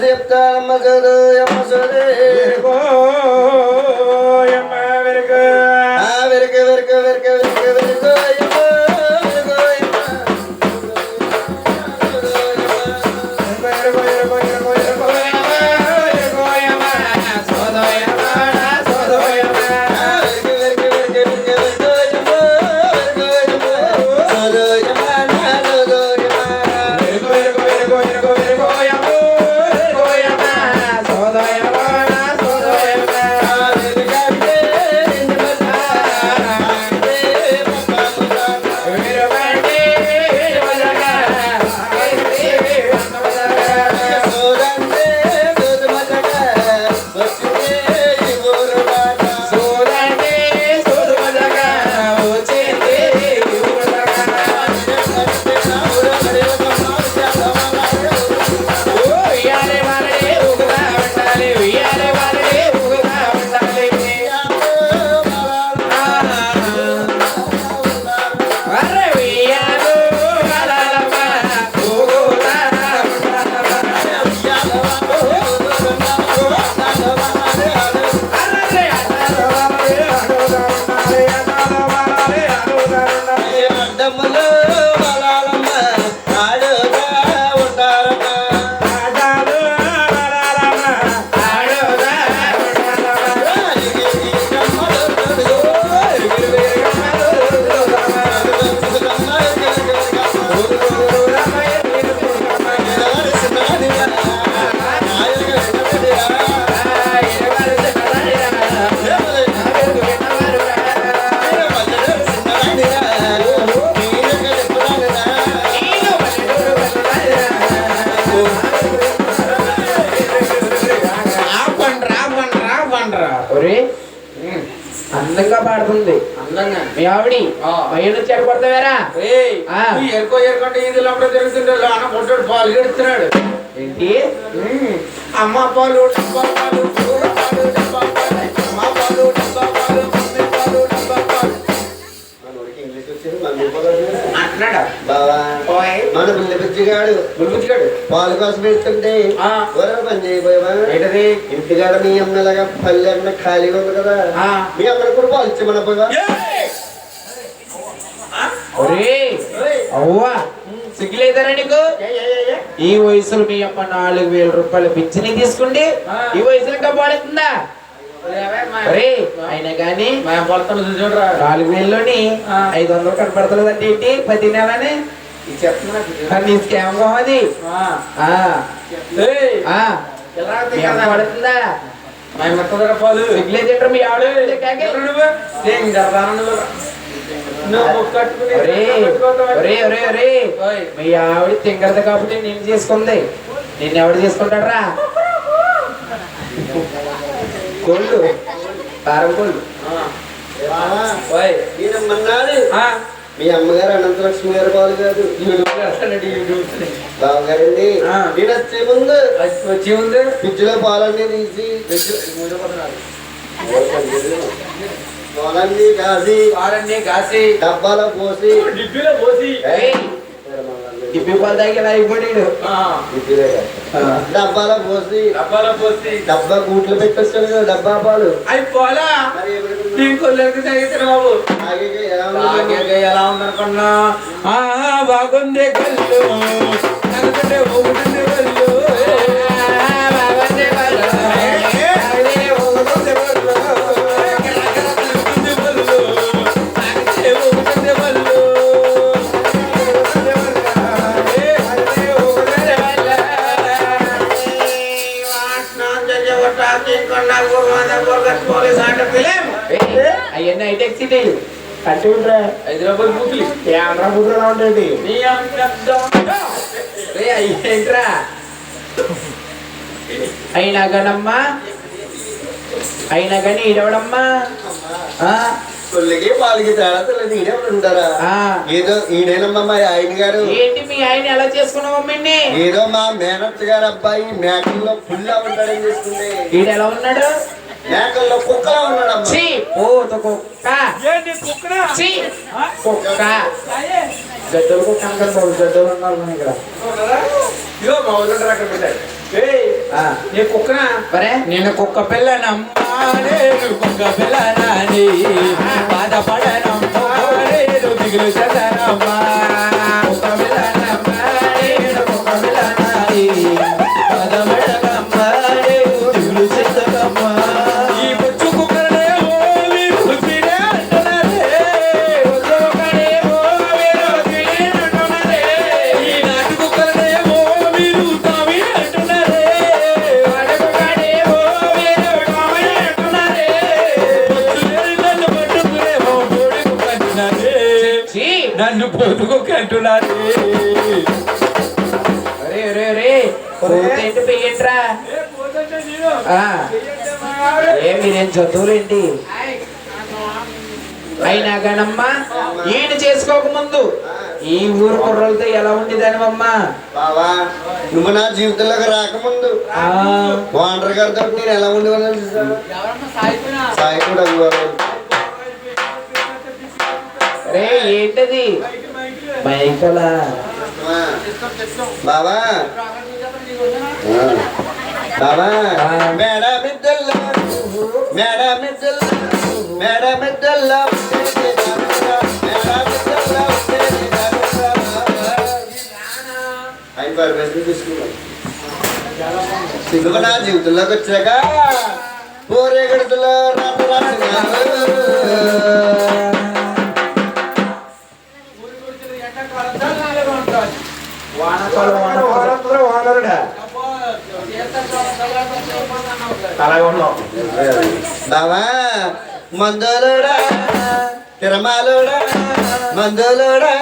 చెప్తానమ్మ చదువు సరే వెరక వెరక వెరక వెరక వెరక అందంగా పాడుతుంది. అందంగా మీ ఆవిడి బయలు చెడగొడతావేరా? ఎరుకో ఎరుకంటే ఇది లోపల తిరుగుతుంటే లోన పొట్టాడు పాలు గడుతున్నాడు. ఏంటి అమ్మ పాలు డబ్బా పాలు పాలు డబ్బా పాలు అమ్మ పాలు డబ్బా పాలు మమ్మీ పాలు డబ్బా పాలు అంటున్నాడా బావా? మన బుల్లిపిచ్చిగాడు పాలు కోసం వెళ్తుంటే పని చేయబోయా ఏంటది? ఇంటికాడ మీ అమ్మలాగా పల్లె అన్న ఖాళీగా ఉంది కదా, మీ అమ్మని కూడా పాలు ఇచ్చేమన్నా పోయా? అవ్వా సిగ్గులేదరా నీకు? ఈ వయసులో మీ అమ్మ 4000 రూపాయలు పిచ్చిని తీసుకుంటే ఈ వయసులో ఇంకా పాడుతుందా? అయినా గాని 4000లోని 500 కనపడతలేదు అంటే ఏంటి? 10 నెలని నీ స్కామ్ అది పడుతుందా? సిగ్గులేదంటారు మీ ఆవిడ. మీ ఆవిడ తింగరద కాబట్టి నేను చేసుకుంది, నిన్ను ఎవడు చేసుకుంటాడరా? కోళ్ళు కారం కోళ్ళు. మీ అమ్మగారు అనంతలక్ష్మి గారు పాలు కాదు బావగారండి. నేను వచ్చే ముందు ఫ్రిడ్జ్లో పాలన్నీ తీసి పాలన్నీ కాసి డబ్బాలో పోసి డిబ్బి పాలు తాగి అయిపోయాడు. డబ్బాలో పోసి డబ్బా గూట్లో పెట్టొస్తాడు కదా డబ్బా పాలు. అవి పోలా కొల్లరికి తాగితే బాబు ఎలా ఉందనుకున్నా? బాగుంది కళ్ళు అనుకుంటే ఊగుతుంది కళ్ళు అవన్నీ హైటెక్ సిటీ హైదరాబాద్ బూతులు ఆంధ్ర బూతులు ఎలా ఉంటాయి? ఏంట్రా అయినా కానమ్మా, అయినా కానీ ఈడవడమ్మా కొల్లికి పాలకి తేడా తెలియదు. ఈడెవడుంటారా? ఏదో ఈయనమ్మా మా ఆయన గారు. ఏంటి మీ ఆయన ఎలా చేసుకున్నామమ్మని? ఏదో మా మేనత్ గారు అబ్బాయి మేకల్లో పుల్లా ఉంటాడని చేస్తుంది. ఈడ ఎలా ఉన్నాడు? మేకల్లో కుక్కలా ఉన్నాడమ్మా. కుక్క గడ్డలు కుక్క గడ్డలు ఉన్నారు ఇక్కడ. అక్కడ పెట్టాడు. నీ కుక్కనా మరే నేను కుక్క పిల్లనమ్మా నేను కుక్క పిల్లనాని బాధపడనమ్మా నేను దిగులు చెందనమ్మా కుక్క పిల్లనమ్మా నేను కుక్క పిల్లనాని బాధపడనమ్మా నేను దిగులు చెందనమ్మా ఈ బొచ్చు కుక్కనేమో మీరు తినే అంటున్నారే బొచ్చు కుక్కనేమో మీరు తినే అంటున్నారే ఈ నాటు కుక్కనేమో మీరు తావి అంటున్నారే వాడి కుక్కనేమో మీరు తావి అంటున్నారే బొచ్చు లేని నన్ను పట్టుకునేమో బోడి కుక్క అంటున్నారే నన్ను పొదుగుకి అంటున్నారే అరే అరే అరే ఏంటి పెయ్యంట్రా ఏ మీరేం చదువులేంటి అయినా కానమ్మా ఈయన చేసుకోకముందు ఈ ఊరు కుర్రలతో ఎలా ఉండేదానివమ్మా బావా నువ్వు నా జీవితంలోకి రాకముందు ఓనర్ గారితో నేను ఎలా ఉండేవాళ్ళని చూసాను సాయి కూడా అవ్వాలి రే ఏంటది మైకలా బావా బావా మేడమిద్దల్లా మేడమిద్దల్లా మేడమిద్దల్లా అయి పర్మిషన్ తీసుకున్నాం సిగ్గు నా జీవితంలోకి వచ్చాక పోరే గడుతులో బావా మందులోడా తిరమాలోడా మందులోడా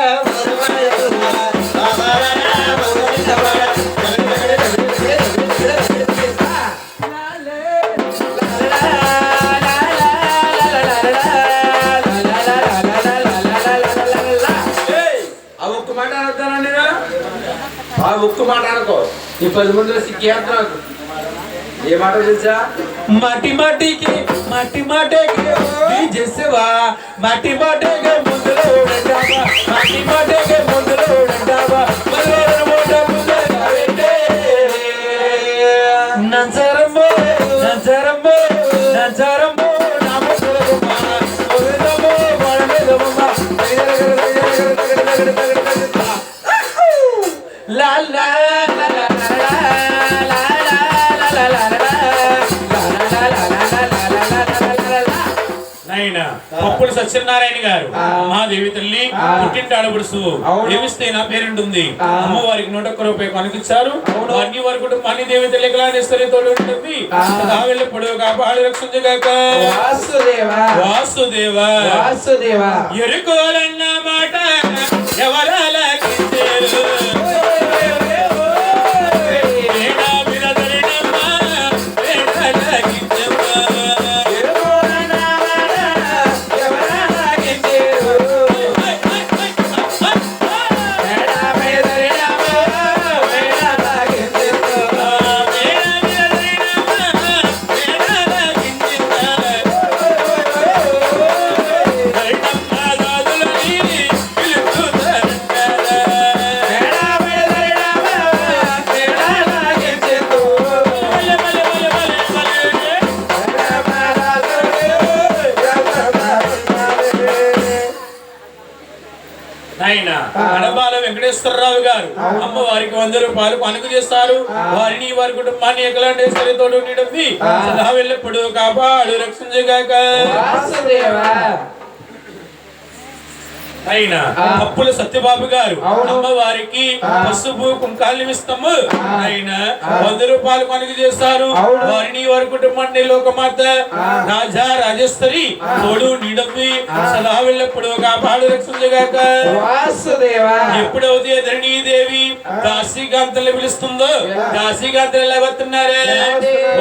ఆ ఒక్క మాట అనుకో ఈ 10 మందిలో సిగ్గేస్తా నాకు ఏ మాట తెలుసా మట్టి మట్టికి మట్టి మాటకి నీ చేసేవా మట్టి మాటకి ముందులో ఉంటావా మట్టి మాటకి ముందులో ఉంటావా నంచరమ్మో నంచరమ్మో నంచరమ్మో లా లా లా లా లా నాయన పప్పుల సత్యనారాయణ గారు మహాదేవి తల్లి పుట్టింటి ఆడపడుచు దేవిస్తే నా పేరుంటుంది అమ్మవారికి 101 రూపాయలు కనుకిచ్చారు వారికి వారి కుటుంబాన్ని దేవి తల్లి కళానేశ్వరి తోడు ఉంటుంది వెళ్ళి పొడవు కాపాడు రక్షించగాక వాసుదేవా వాసుదేవా వాసుదేవా ఎరుకోలన్న మాట ఎవరాలకించారు కడబాల వెంకటేశ్వరరావు గారు అమ్మవారికి 100 రూపాయలు కానుక చేస్తారు వారిని వారి కుటుంబాన్ని ఏకలాంటేశ్వరి తోడు ఉండేది సదా వెళ్ళప్పుడు కాపాడు రక్షించగాక అయినా అప్పుల సత్యబాబు గారు అమ్మవారికి పసుపు కుంకాలు ఇస్తాము అయినా 100 రూపాయలు కానుక చేస్తారు వారిని వారి కుటుంబాన్ని లోకమాత రాజా రాజేశ్వరి తోడు నీడమ్మి సదా వెళ్ళప్పుడు కాపాడు రక్షించగాక ఎప్పుడైతే ధరణీదేవి కాశీకాంతలు పిలుస్తుందో కాశీకాంతలు ఎలా వస్తున్నారే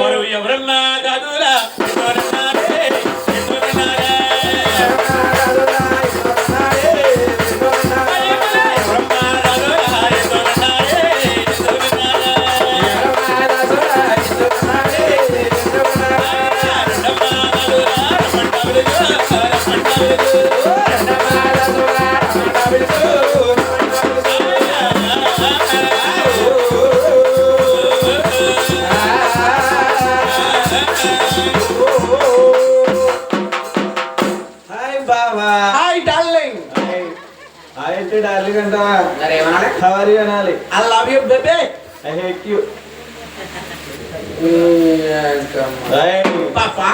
వారు ఎవరన్నా కాదురా సారీ అనాలి. I love you baby. I hate you. పాపా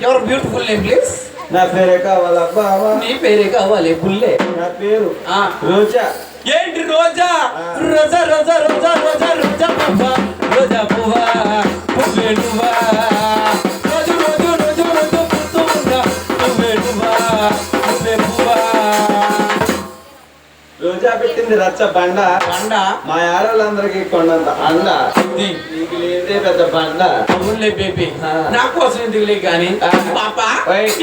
యువర్ బ్యూటిఫుల్ నేమ్ ప్లీజ్. నా పేరే కావాలి బావా. నీ పేరే కావాలి బుల్లే. నా పేరు రోజా. ఏంటి రోజా? రోజా రోజా రోజా రోజా రోజా పువ్వా, రోజా పువ్వా, పువ్వే నువ్వా, రోజు రోజు రోజు రోజు పువ్వుతూ ఉన్నా, పువ్వే నువ్వా, పువ్వే పువ్వా. రోజా పెట్టింది రచ్చ బండ బండ, మా ఆడవాళ్ళందరికీ కొండంత అండ. నీకు లేదే పెద్ద బండ. అవునులే బేబీ, నా కోసం ఎందుకులే కానీ. పాపా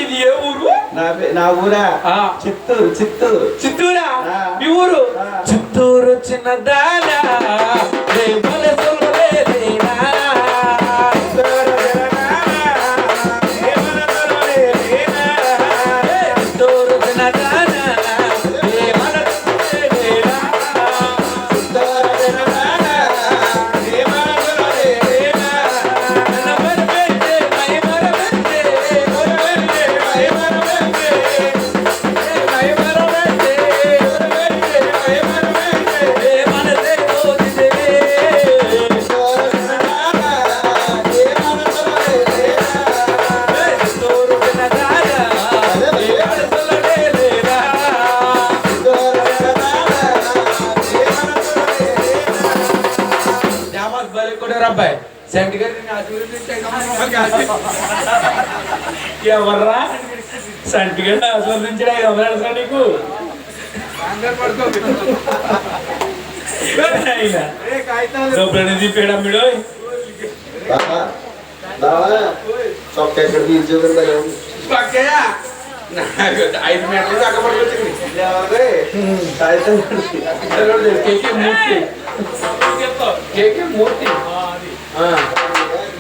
ఇది ఏ ఊరు? నా ఊరా చిత్తూరు. చిత్తూరు. చిత్తూరా? మీ ఊరు? చిత్తూరు చిన్నదానా అబ్బాయి సెంట్ ఎవర్రా సంటి గంట ఆస్వాదించడా ఎవరు నీకు తీపేడమ్మిడు నాకు 5 మీటర్లు దాకా పడుకొచ్చింది. మూర్తి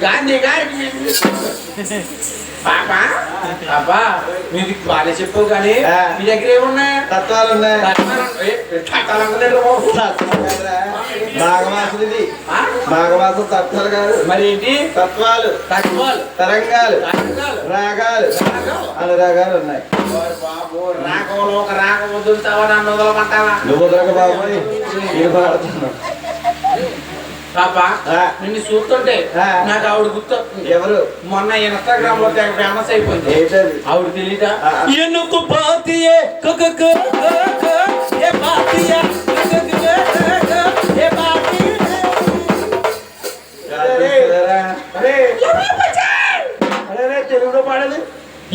గాంధీ గారికి పాపా పాపా మీది బాగా చెప్పు కానీ మీ దగ్గర ఏమున్నాయి? తత్వాలు ఉన్నాయి. మాఘమాసం తత్వాలు కాదు మరి ఏంటి? తత్వాలు. తత్వాలు, తరంగాలు, రాగాలు, అనురాగాలు ఉన్నాయి. బాబు రాగంలో ఒక రాగం వదులుతావా, నన్ను వదలమంటావా? నువ్వు వదలక బాబోయ్, నేను పాడుతున్నావు. పాపా నిన్ను చూస్తుంటే నాకు ఆవిడ గుర్తు. ఎవరు? మొన్న ఇన్స్టాగ్రామ్ లో ఫేమస్ అయిపోయింది. ఆవిడ తెలీదా? ఎన్నుకు పాతియే తెలుగులో పాడదు.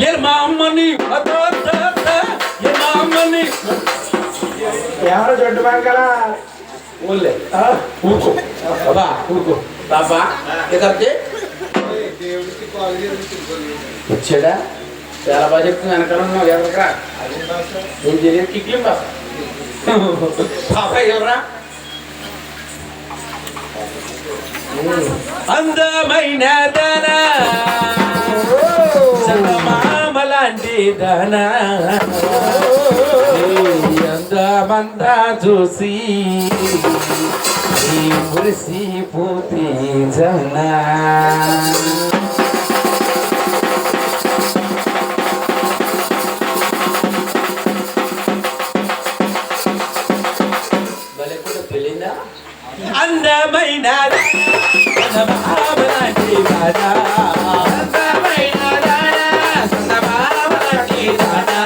ఏ మా అమ్మని మా అమ్మని ఎవరు జడ్డు బంకలా ఊళ్ళే ఊరుకో బాబా, ఊరుకో బాబా. ఎక్కడికి వచ్చాడా? చాలా బాగా చెప్తుంది. వెనకాల ఉన్నావు ఎవరికరా? నేను తెలియదు కిక్లిం బాబా. బాబా ఎవరా? అందమైన దానా, చందమామలాంటి దానా, అందమంతా చూసి మురిసిపోతే జనా. పెళ్ళిందా? అందమైన చందమామలాంటి దానా, అందమైన దానా, చందమామలాంటి దానా,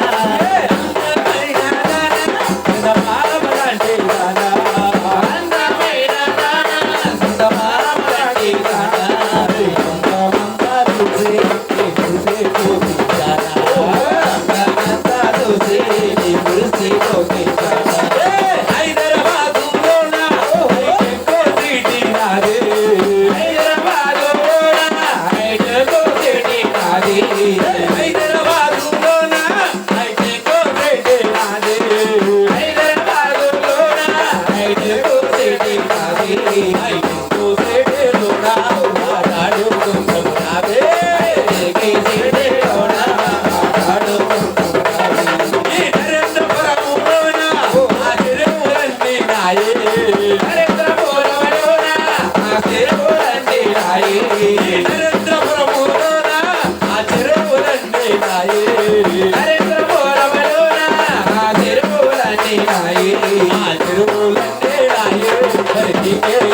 తిరుమల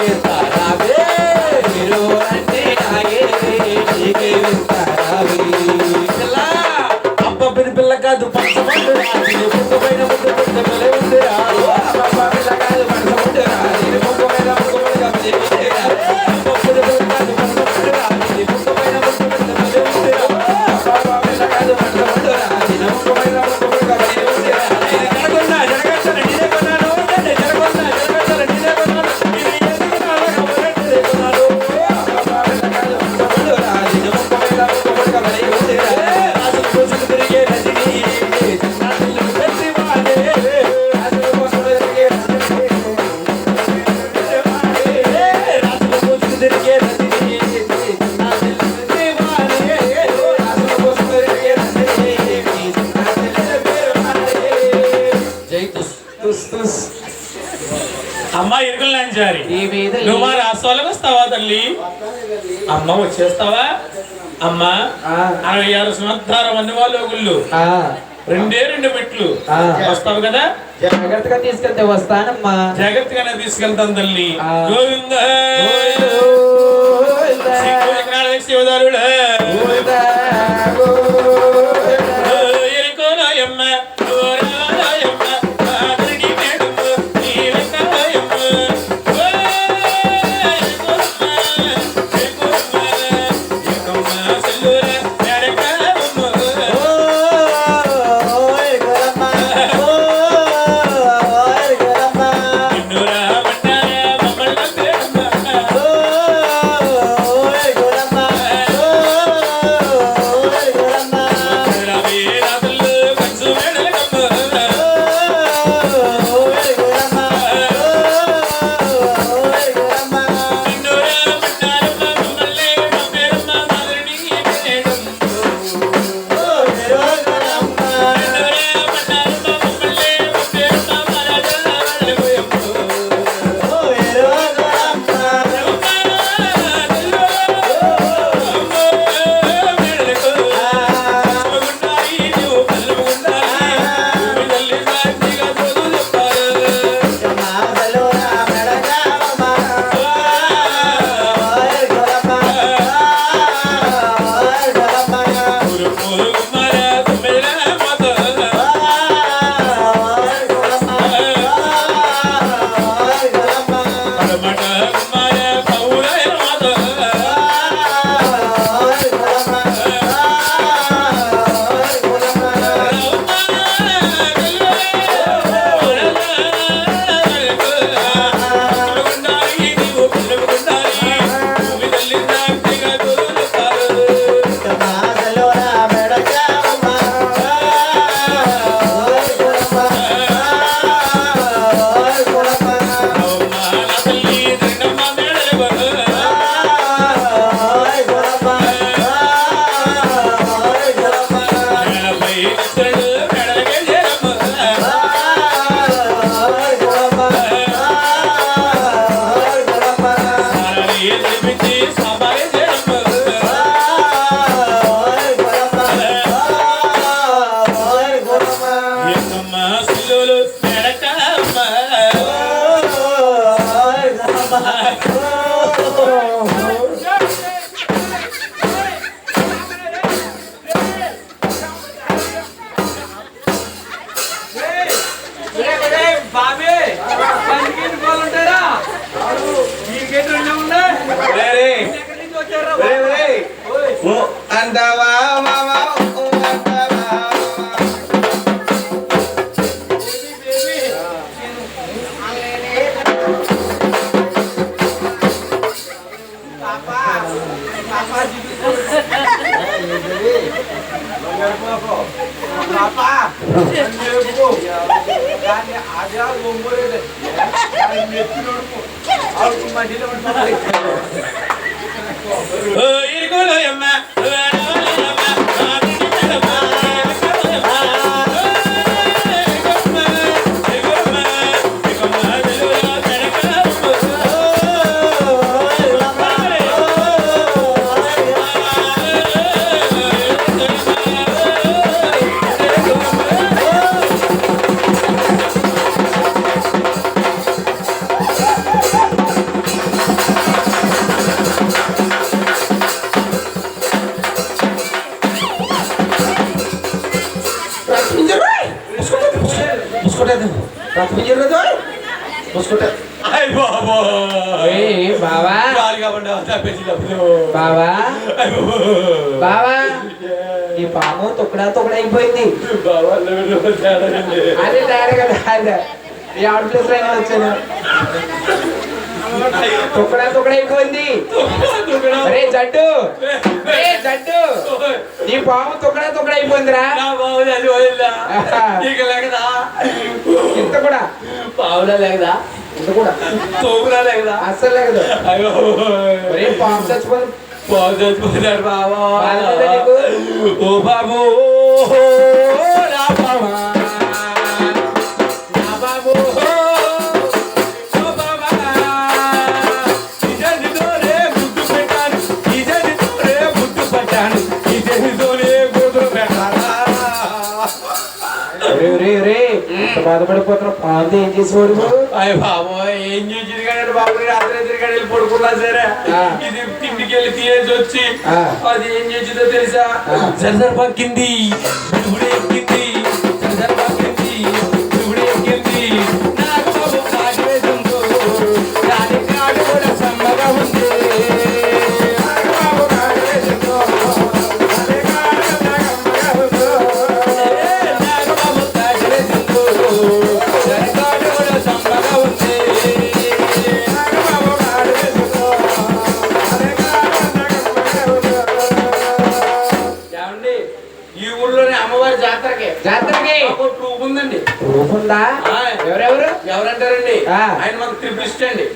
ఇస్తారావే మీరు అంటే నాగే నీకే ఇస్తారావే పిల్ల అబ్బ పిల్ల కాదు పంచమంటు రాజు ముక్కుపైన ముక్కు పెద్ద పిల్ల ఉంది రాదు అబ్బ పిల్ల కాదు పంచమంటు రాజు ముక్కుపైన ముక్కు పెద్ద పిల్ల ఉంది రాదు అబ్బ పిల్ల కాదు పంచమంటు రాజు ముక్కుపైన ముక్కు పెద్ద పిల్ల ఉంది రాదు అబ్బ పిల్ల కాదు పంచమంటు రాజు ముక్కుపైన ముక్కు పెద్ద పిల్ల ఉంది రాదు జరగొన్నా జరగచ్చని నేనే కొన్నాను జరగొన్నా జరగచ్చని నేనే కొన్నాను ఇది ఎందుకు నాలో కబురెట్టే కొన్నాను అబ్బ పిల్ల కాదు పంచమంటు రాజు ముక్కుపైన ముక్కు పెద్ద పిల్ల ఉంది రాదు రాజు కోసం తిరిగే రజనీ చిన్నారులు పెట్టి వాడే రాజు కోసం తిరిగే రజనీ రాజు కోసం తిరిగే రజనీ చిన్నారులు పెట్టి వాడే రాజు కోసం తిరిగే రజనీ చిన్నారులు పెట్టి వాడే జై తుస్ తుస్ తుస్ అమ్మ ఇరుగులు నంచారి ఈ మీద నువ్వు మా రాష్ట్రాలకు వస్తావా తల్లి అమ్మ వచ్చేస్తావా అమ్మ 66 సంవత్సరాల మంది వాళ్ళు గుళ్ళు 2 మెట్లు వస్తావు కదా జాగ్రత్తగా తీసుకెళ్తే వస్తానమ్మా జాగ్రత్తగానే తీసుకెళ్తాను తల్లి గోవింద శివదారుడు ఎరుకోలాయమ్మ ఓరాలాయమ్మ ఆదరణి మేడమ్మ నీ వెంకటాయమ్మ అంటావా మామా బావా గాలిగా పడ్డా తప్పేసి డబ్బులు బావా బావా ఈ పాము తొక్కడా అయిపోయింది బాబా అదే తయారు కదా అదే ఈ అవుట్ ప్లేస్ లైన్ వచ్చాను తొక్కడా అయిపోయింది అరే జడ్డు జడ్డు నీ పాము తొక్కడా అయిపోయిందిరా ఇంత కూడా పావులా లేకదా ఇంత కూడా తోగురా లేకదా అస్సలు లేదు అయ్యో పాము చచ్చిపోయింది చచ్చిపోతాడు బాబా ఓ బాబు నా బాబా నా బాబు ఓ బాబా ఇదనితోనే ముద్దు పెట్టాను ఇదనితోనే ముద్దు పట్టాను ఇదనితోనే కూతురు పెట్టాలా బాధపడిపోతున్నా పాము ఏం చేసేవాడు అయ్య బాబు ఏం చేసింది కానీ బాబు రాత్రి వెళ్ళి పడుకున్నా సరే ఇది తిండికి వెళ్ళి తినేసి వచ్చి అది ఏం చేసిందో తెలుసా జర్జర్ పక్కింది బిడుగుడు ఎక్కింది జర్జర్ పక్కింది బిడుగుడు ఎక్కింది నాకు బాబు కాటు వేసిందో దాని కాటు కూడా సమ్మగా ఉంది నాకు బాబు కాటు వేసిందో దాని కాటు సమ్మగా ఉంది నాకు బాబు కాటు వేసిందో దాని కాటు కూడా సమ్మగా ఉంది నాకు బాబు కాటు వేసిందో దాని కాటు సమ్మగా ఉంది. ఏమండి ఈ ఊర్లోనే అమ్మవారి జాతరకి ఒక ట్రూప్ ఉందండి రూపుందా ఎవరెవరు ఎవరంటారండి ఆ. ఆయన మాకు ట్రిప్ లిస్ట్ అండి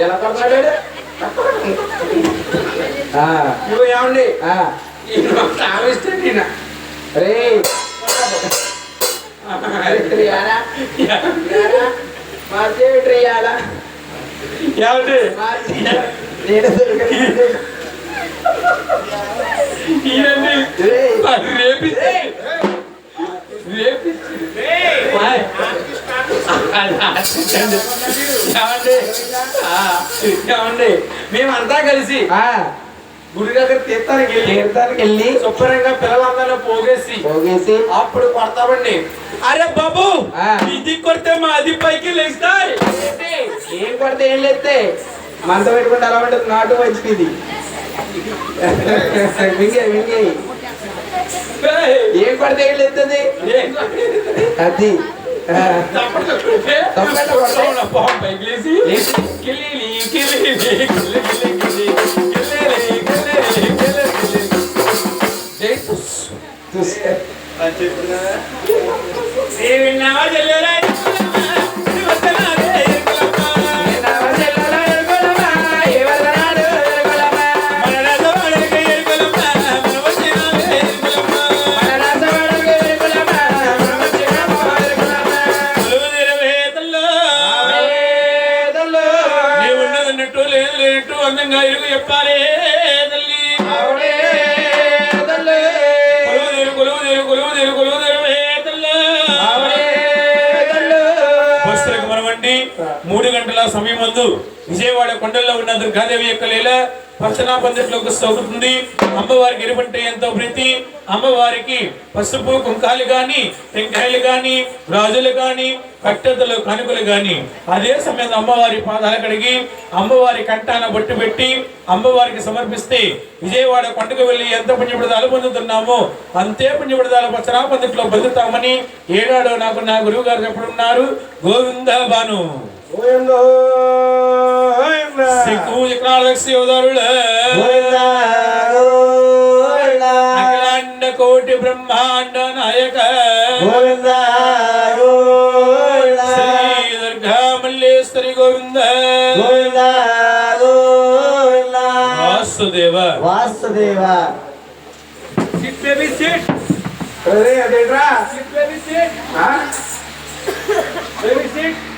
ఎలా పడుతున్నాడు ఇగో ఏమండి ఈయన మాకు చాలా ఇష్టం ఈయన రే ఏమండి ఈయనండి రేపిస్తే ఏమండి మేమంతా కలిసి గుడి దగ్గర తీర్థానికి వెళ్ళి శుభ్రంగా పిల్లలందరూ పోగేసి అప్పుడు కొడతామండి అరే బాబు ఇది కొడితే మా అది పైకి లేస్తాయి ఏం కొడితే ఏం లేస్తే మంట పెట్టుకుంటే అలా ఉంటుంది నాటు మంచిది వింగే ఏం కొడితే ఏం లేస్తుంది అది పైకి లేసి కిల్లి విన్నావా చెల్లెలా అందంగా ఇరుగు చెప్పాలి బస్సులకు మనమండి 3 గంటల సమయం ముందు విజయవాడ కొండల్లో ఉన్న దుర్గాదేవి యొక్క లీల పచ్చనా పందిట్లోకి సాగుతుంది. అమ్మవారికి ఎరుపంటే ఎంతో ప్రీతి. అమ్మవారికి పసుపు కుంకాలు గాని టెంకాయలు గాని రాజులు గాని కట్టెతలు కనుకలు గాని అదే సమయంలో అమ్మవారి పాదాలు కడిగి అమ్మవారి కంటాన బొట్టు పెట్టి అమ్మవారికి సమర్పిస్తే విజయవాడ కొండకు వెళ్ళి ఎంత పుణ్యప్రదాలు పొందుతున్నామో అంతే పుణ్యప్రదాలు పచ్చనా పందిట్లో పొందుతామని ఏడాడో నాకు నా గురువు గారు చెప్పడున్నారు. గోవింద బాను అఖిలాండ కోటి బ్రహ్మాండ నాయక శ్రీ దుర్గా మల్లేశ్వరి గోవింద వాసుదేవ అదేట్రా సిట్